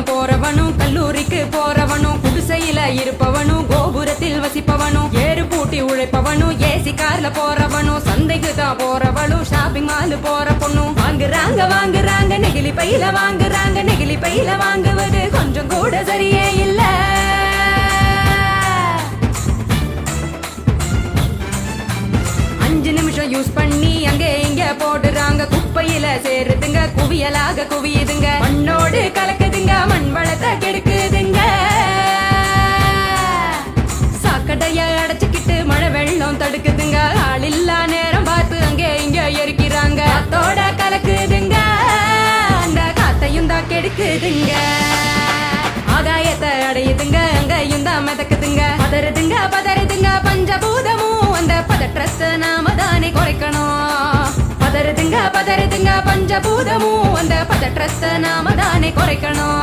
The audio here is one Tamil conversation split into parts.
பள்ளிக்கூடம் போறவனும் கல்லூரிக்கு போறவனும் குடிசையில இருப்பவனும் கோபுரத்தில் வசிப்பவனும் ஏறு பூட்டி உழைப்பவனும் ஏசி கார்ல போறவனும் சந்தைக்கு தான் போறவளும் ஷாப்பிங் மால் போற பொண்ணும் வாங்குறாங்க நெகிழி பையில வாங்குறாங்க நெகிழி பையில வாங்குவது கொஞ்சம் கூட சரியே இல்ல. யூஸ் பண்ணி அங்கே இங்க போடுறாங்க குப்பையில சேருதுங்க குவியலாக குவியுதுங்க மண்ணோடு கலக்குதுங்க மண் வளத்தை கெடுக்குதுங்க. சாக்கடைய அடைச்சுக்கிட்டு மழை வெள்ளம் தடுக்குதுங்க ஆள் இல்லா நேரம் பார்த்து அங்கே இங்க எரிக்கிறாங்க காத்தோட கலக்குதுங்க அந்த காத்தையும் தான் கெடுக்குதுங்க. ஆகாயத்தை அடையுதுங்க அங்கையும் தான் மிதக்குதுங்க பதறுதுங்க பஞ்சபூதமும் அந்த பதற்றத்தை நாம தானே குறைக்கணும். பதறுதுங்க பஞ்சபூதமும் அந்த பதற்றத்தை நாம தானே குறைக்கணும்.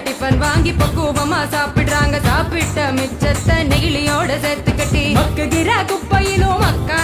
டிஃபன் வாங்கி பக்குவமா சாப்பிடுறாங்க சாப்பிட்ட மிச்சத்தை நெகிழியோட சேர்த்து கட்டி மக்குகிற குப்பையிலும் மக்கா